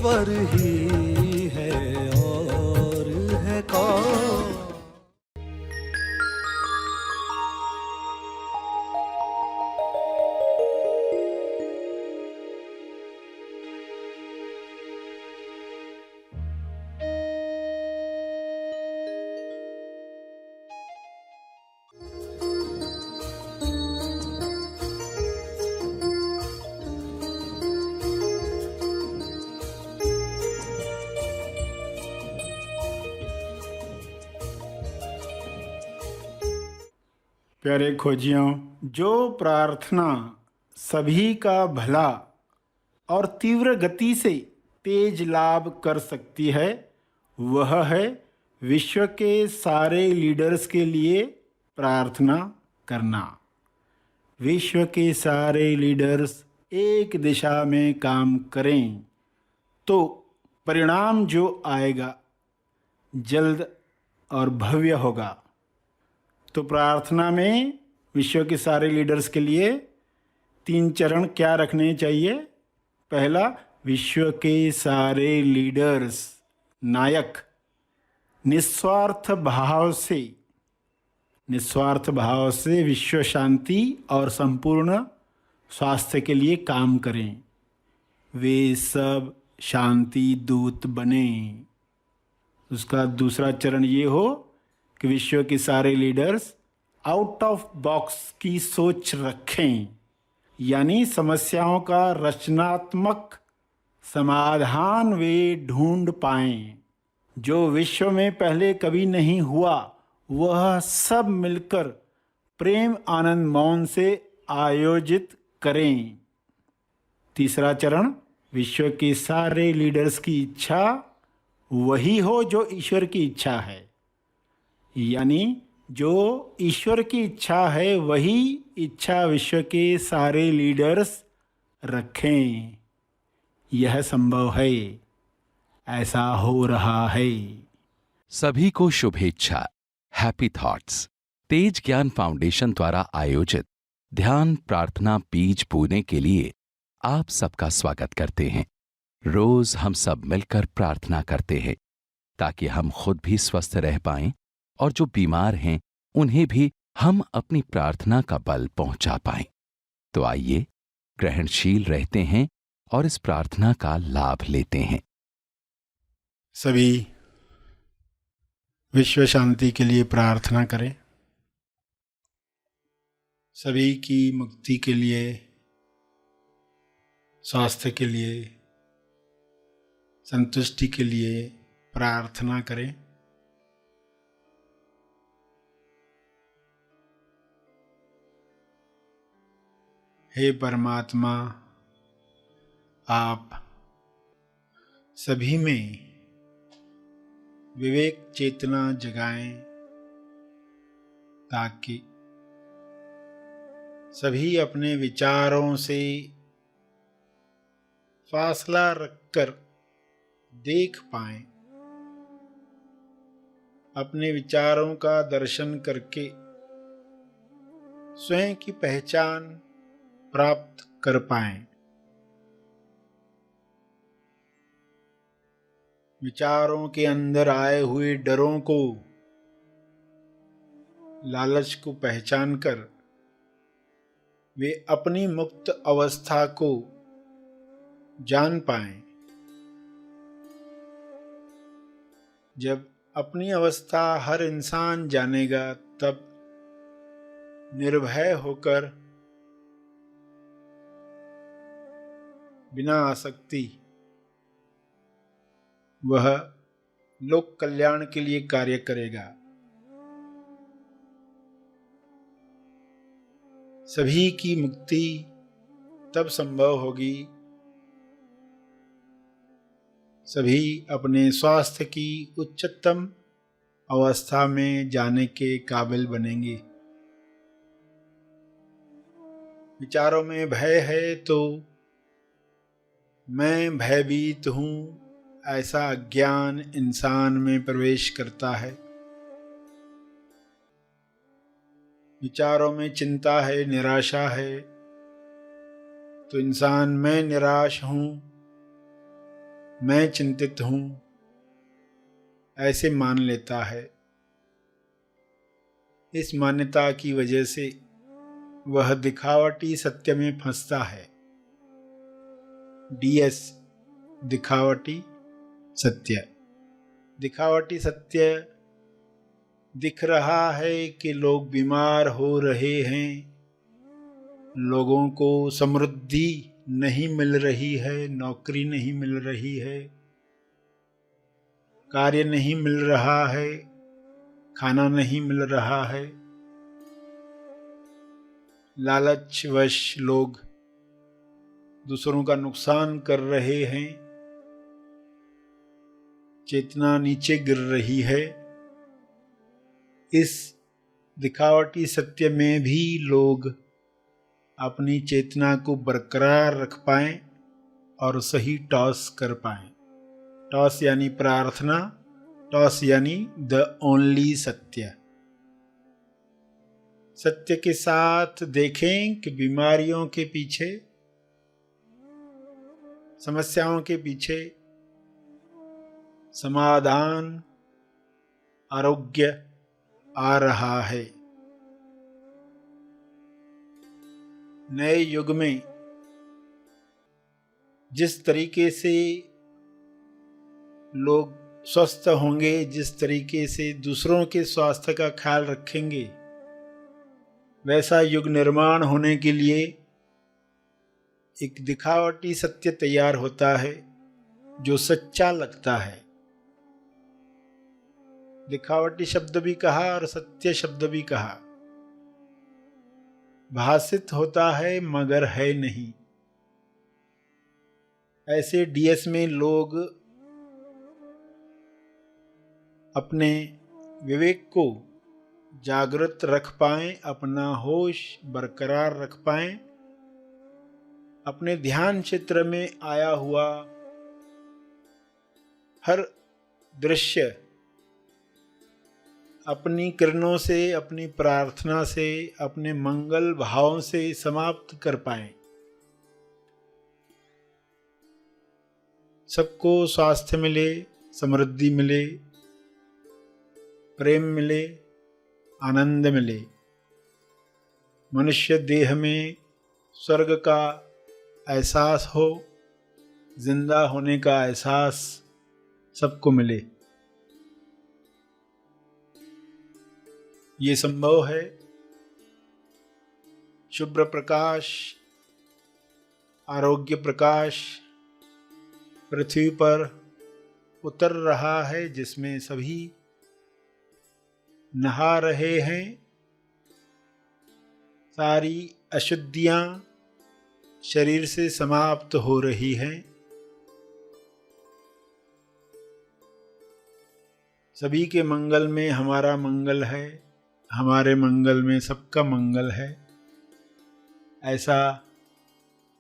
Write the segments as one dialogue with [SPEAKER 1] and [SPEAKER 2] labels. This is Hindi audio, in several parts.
[SPEAKER 1] ईश्वर ही है और है कौन।
[SPEAKER 2] प्यारे खोजियों, जो प्रार्थना सभी का भला और तीव्र गति से तेज लाभ कर सकती है, वह है विश्व के सारे लीडर्स के लिए प्रार्थना करना। विश्व के सारे लीडर्स एक दिशा में काम करें तो परिणाम जो आएगा जल्द और भव्य होगा। तो प्रार्थना में विश्व के सारे लीडर्स के लिए 3 चरण क्या रखने चाहिए? पहला, विश्व के सारे लीडर्स नायक निस्वार्थ भाव से विश्व शांति और संपूर्ण स्वास्थ्य के लिए काम करें। वे सब शांति दूत बने। उसका दूसरा चरण ये हो कि विश्व के सारे लीडर्स आउट ऑफ बॉक्स की सोच रखें, यानी समस्याओं का रचनात्मक समाधान वे ढूंढ पाएं जो विश्व में पहले कभी नहीं हुआ। वह सब मिलकर प्रेम आनंद मौन से आयोजित करें। तीसरा चरण, विश्व के सारे लीडर्स की इच्छा वही हो जो ईश्वर की इच्छा है, यानी जो ईश्वर की इच्छा है वही इच्छा विश्व के सारे लीडर्स रखें। यह संभव है, ऐसा हो रहा है।
[SPEAKER 3] सभी को शुभेच्छा। हैप्पी थॉट्स तेज ज्ञान फाउंडेशन द्वारा आयोजित ध्यान प्रार्थना बीज बोने के लिए आप सबका स्वागत करते हैं। रोज हम सब मिलकर प्रार्थना करते हैं ताकि हम खुद भी स्वस्थ रह पाएं और जो बीमार हैं उन्हें भी हम अपनी प्रार्थना का बल पहुंचा पाएं। तो आइए ग्रहणशील रहते हैं और इस प्रार्थना का लाभ लेते हैं।
[SPEAKER 2] सभी विश्व शांति के लिए प्रार्थना करें। सभी की मुक्ति के लिए, स्वास्थ्य के लिए, संतुष्टि के लिए प्रार्थना करें। हे परमात्मा, आप सभी में विवेक चेतना जगाएं ताकि सभी अपने विचारों से फासला रखकर देख पाएं, अपने विचारों का दर्शन करके स्वयं की पहचान प्राप्त कर पाएं। विचारों के अंदर आए हुए डरों को, लालच को पहचान कर वे अपनी मुक्त अवस्था को जान पाएं। जब अपनी अवस्था हर इंसान जानेगा तब निर्भय होकर बिना आसक्ति वह लोक कल्याण के लिए कार्य करेगा। सभी की मुक्ति तब संभव होगी सभी अपने स्वास्थ्य की उच्चतम अवस्था में जाने के काबिल बनेंगे। विचारों में भय है तो मैं भयभीत हूं, ऐसा अज्ञान इंसान में प्रवेश करता है। विचारों में चिंता है, निराशा है, तो इंसान मैं निराश हूं, मैं चिंतित हूँ ऐसे मान लेता है। इस मान्यता की वजह से वह दिखावटी सत्य में फंसता है। DS दिखावटी सत्य। दिखावटी सत्य दिख रहा है कि लोग बीमार हो रहे हैं, लोगों को समृद्धि नहीं मिल रही है, नौकरी नहीं मिल रही है, कार्य नहीं मिल रहा है, खाना नहीं मिल रहा है। लालचवश लोग दूसरों का नुकसान कर रहे हैं, चेतना नीचे गिर रही है। इस दिखावटी सत्य में भी लोग अपनी चेतना को बरकरार रख पाएं और सही टॉस कर पाएं। टॉस यानी प्रार्थना, टॉस यानी द ओनली सत्य। सत्य के साथ देखें कि बीमारियों के पीछे, समस्याओं के पीछे समाधान, आरोग्य आ रहा है। नए युग में जिस तरीके से लोग स्वस्थ होंगे, जिस तरीके से दूसरों के स्वास्थ्य का ख्याल रखेंगे, वैसा युग निर्माण होने के लिए एक दिखावटी सत्य तैयार होता है जो सच्चा लगता है। दिखावटी शब्द भी कहा और सत्य शब्द भी कहा। भासित होता है मगर है नहीं। ऐसे DS में लोग अपने विवेक को जागृत रख पाएं, अपना होश बरकरार रख पाएं, अपने ध्यान क्षेत्र में आया हुआ हर दृश्य अपनी किरणों से, अपनी प्रार्थना से, अपने मंगल भावों से समाप्त कर पाएं। सबको स्वास्थ्य मिले, समृद्धि मिले, प्रेम मिले, आनंद मिले। मनुष्य देह में स्वर्ग का एहसास हो, जिंदा होने का एहसास सबको मिले। ये संभव है। शुभ्र प्रकाश, आरोग्य प्रकाश पृथ्वी पर उतर रहा है, जिसमें सभी नहा रहे हैं। सारी अशुद्धियां शरीर से समाप्त हो रही हैं। सभी के मंगल में हमारा मंगल है, हमारे मंगल में सबका मंगल है। ऐसा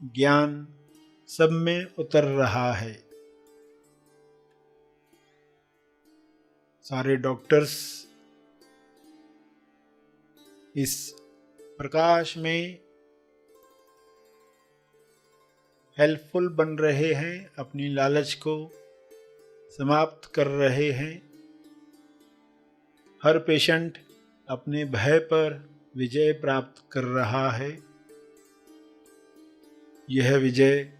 [SPEAKER 2] ज्ञान सब में उतर रहा है। सारे डॉक्टर्स इस प्रकाश में हेल्पफुल बन रहे हैं, अपनी लालच को समाप्त कर रहे हैं। हर पेशेंट अपने भय पर विजय प्राप्त कर रहा है। यह विजय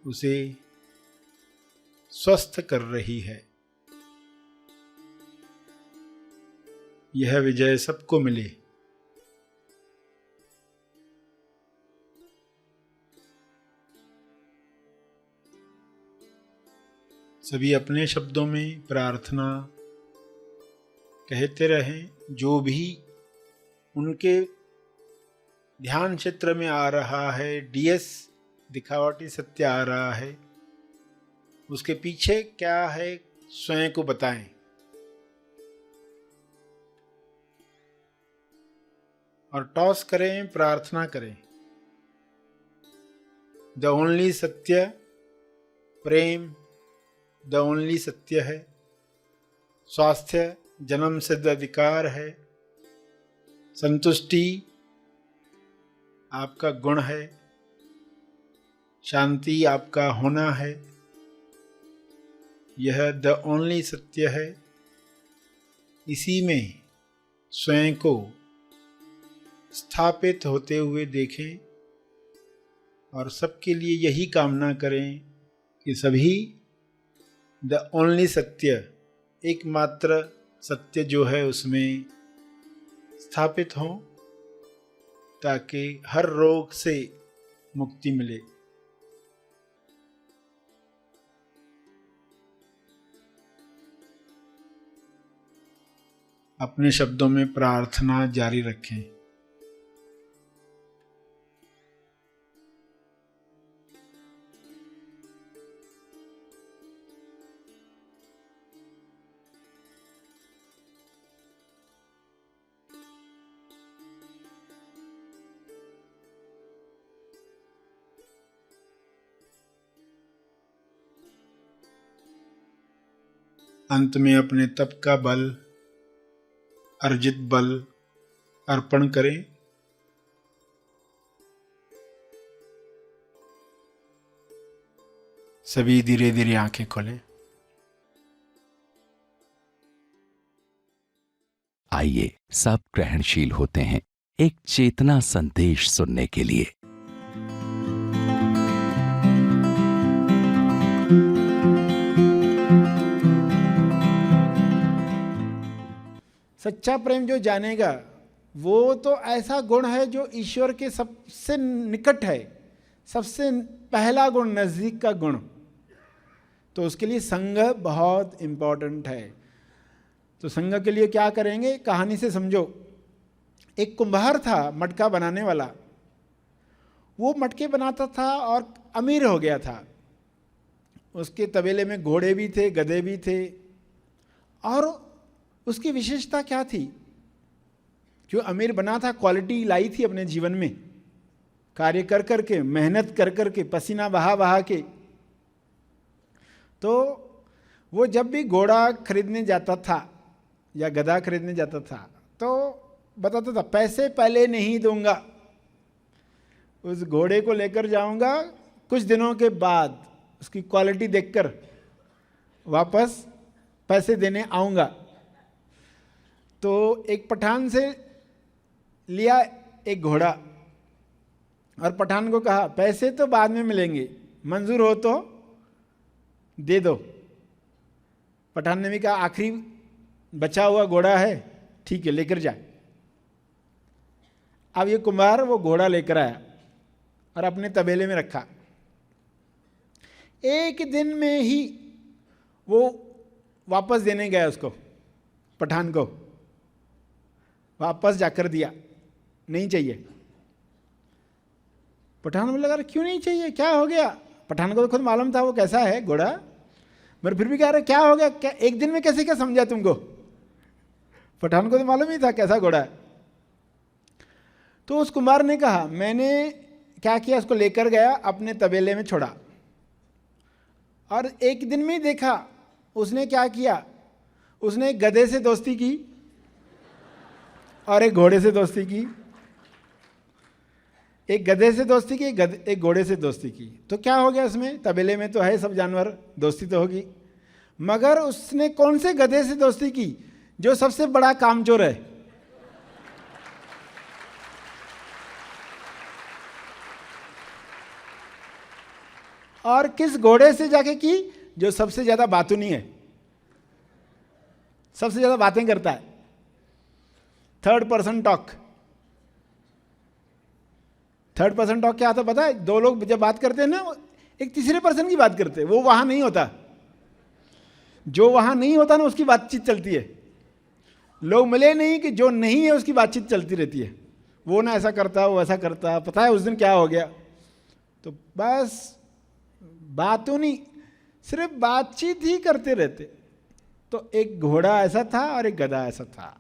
[SPEAKER 2] उसे स्वस्थ कर रही है। यह विजय सबको मिले। सभी अपने शब्दों में प्रार्थना कहते रहें। जो भी उनके ध्यान क्षेत्र में आ रहा है, DS दिखावटी सत्य आ रहा है, उसके पीछे क्या है स्वयं को बताएं। और टॉस करें, प्रार्थना करें। द ओनली सत्य, प्रेम द ओनली सत्य है। स्वास्थ्य जन्म सिद्ध अधिकार है। संतुष्टि आपका गुण है। शांति आपका होना है। यह द ओनली सत्य है। इसी में स्वयं को स्थापित होते हुए देखें और सबके लिए यही कामना करें कि सभी द ओनली सत्य, एकमात्र सत्य जो है उसमें स्थापित हों, ताकि हर रोग से मुक्ति मिले। अपने शब्दों में प्रार्थना जारी रखें। अंत में अपने तप का बल, अर्जित बल अर्पण करें। सभी धीरे धीरे आंखें खोलें।
[SPEAKER 3] आइए सब ग्रहणशील होते हैं एक चेतना संदेश सुनने के लिए।
[SPEAKER 2] सच्चा प्रेम जो जानेगा वो तो ऐसा गुण है जो ईश्वर के सबसे निकट है, सबसे पहला गुण, नजदीक का गुण। तो उसके लिए संग बहुत इंपॉर्टेंट है। तो संग के लिए क्या करेंगे, कहानी से समझो। एक कुम्हार था मटका बनाने वाला। वो मटके बनाता था और अमीर हो गया था। उसके तबेले में घोड़े भी थे, गधे भी थे। और उसकी विशेषता क्या थी? जो अमीर बना था, क्वालिटी लाई थी अपने जीवन में, कार्य कर कर के, मेहनत कर कर के, पसीना बहा बहा के। तो वो जब भी घोड़ा खरीदने जाता था या गधा खरीदने जाता था तो बताता था, पैसे पहले नहीं दूंगा, उस घोड़े को लेकर जाऊंगा, कुछ दिनों के बाद उसकी क्वालिटी देखकर वापस पैसे देने आऊंगा। तो एक पठान से लिया एक घोड़ा और पठान को कहा, पैसे तो बाद में मिलेंगे, मंजूर हो तो दे दो। पठान ने भी कहा, आखिरी बचा हुआ घोड़ा है, ठीक है लेकर जाए। अब ये कुम्हार वो घोड़ा लेकर आया और अपने तबेले में रखा। एक दिन में ही वो वापस देने गया उसको, पठान को वापस जाकर दिया, नहीं चाहिए। पठान बोला, अरे क्यों नहीं चाहिए, क्या हो गया? पठान को तो खुद मालूम था वो कैसा है घोड़ा, मगर फिर भी कह रहे क्या हो गया, क्या एक दिन में कैसे क्या समझा तुमको? पठान को तो मालूम ही था कैसा घोड़ा है। तो उस कुमार ने कहा, मैंने क्या किया, उसको लेकर गया, अपने तबेले में छोड़ा और एक दिन में ही देखा उसने क्या किया। उसने एक गधे से दोस्ती की और एक घोड़े से दोस्ती की। एक गधे से दोस्ती की, एक घोड़े से दोस्ती की। तो क्या हो गया उसमें? तबेले में तो है सब जानवर, दोस्ती तो होगी। मगर उसने कौन से गधे से दोस्ती की? जो सबसे बड़ा कामचोर है। और किस घोड़े से जाके की? जो सबसे ज्यादा बातूनी है, सबसे ज्यादा बातें करता है, third person talk. Third person talk क्या आता पता है? दो लोग जब बात करते हैं ना, एक तीसरे पर्सन की बात करते हैं, वो वहां नहीं होता। जो वहां नहीं होता ना, उसकी बातचीत चलती है। लोग मिले नहीं कि जो नहीं है उसकी बातचीत चलती रहती है। वो ना ऐसा करता, वो ऐसा करता, पता है उस दिन क्या हो गया। तो बस बातों नहीं, सिर्फ बातचीत ही करते रहते। तो एक घोड़ा ऐसा था और एक गधा ऐसा था।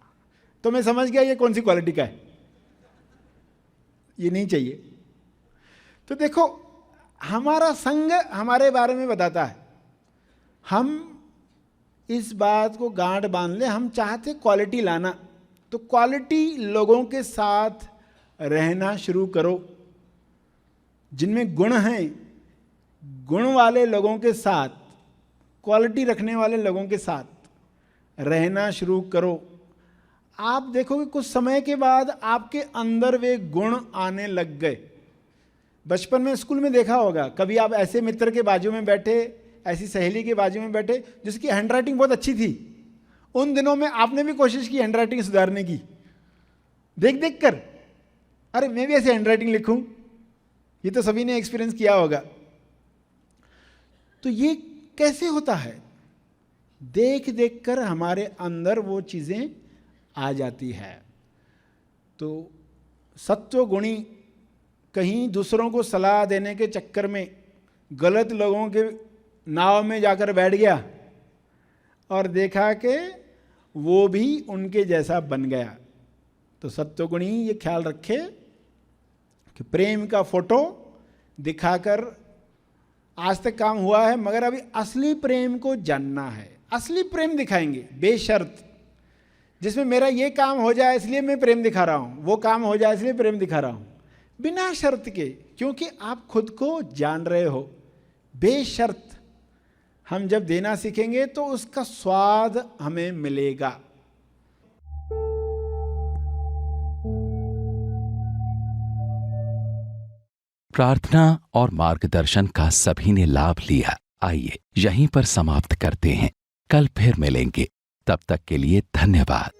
[SPEAKER 2] तो मैं समझ गया ये कौन सी क्वालिटी का है, ये नहीं चाहिए। तो देखो, हमारा संग हमारे बारे में बताता है। हम इस बात को गांठ बांध ले, हम चाहते क्वालिटी लाना, तो क्वालिटी लोगों के साथ रहना शुरू करो। जिनमें गुण हैं, गुण वाले लोगों के साथ क्वालिटी रखने वाले लोगों के साथ रहना शुरू करो। आप देखोगे कुछ समय के बाद आपके अंदर वे गुण आने लग गए। बचपन में स्कूल में देखा होगा, कभी आप ऐसे मित्र के बाजू में बैठे, ऐसी सहेली के बाजू में बैठे जिसकी हैंडराइटिंग बहुत अच्छी थी। उन दिनों में आपने भी कोशिश की हैंडराइटिंग सुधारने की, देख देख कर, अरे मैं भी ऐसे हैंडराइटिंग लिखूं। ये तो सभी ने एक्सपीरियंस किया होगा। तो ये कैसे होता है? देख देख कर हमारे अंदर वो चीजें आ जाती है। तो सत्व गुणी कहीं दूसरों को सलाह देने के चक्कर में गलत लोगों के नाव में जाकर बैठ गया और देखा कि वो भी उनके जैसा बन गया। तो सत्वगुणी ये ख्याल रखे कि प्रेम का फोटो दिखाकर आज तक काम हुआ है, मगर अभी असली प्रेम को जानना है। असली प्रेम दिखाएंगे बेशर्त, जिसमें मेरा ये काम हो जाए इसलिए मैं प्रेम दिखा रहा हूं, वो काम हो जाए इसलिए प्रेम दिखा रहा हूं, बिना शर्त के, क्योंकि आप खुद को जान रहे हो। बेशर्त हम जब देना सीखेंगे तो उसका स्वाद हमें मिलेगा।
[SPEAKER 3] प्रार्थना और मार्गदर्शन का सभी ने लाभ लिया। आइए यहीं पर समाप्त करते हैं, कल फिर मिलेंगे। तब तक के लिए धन्यवाद।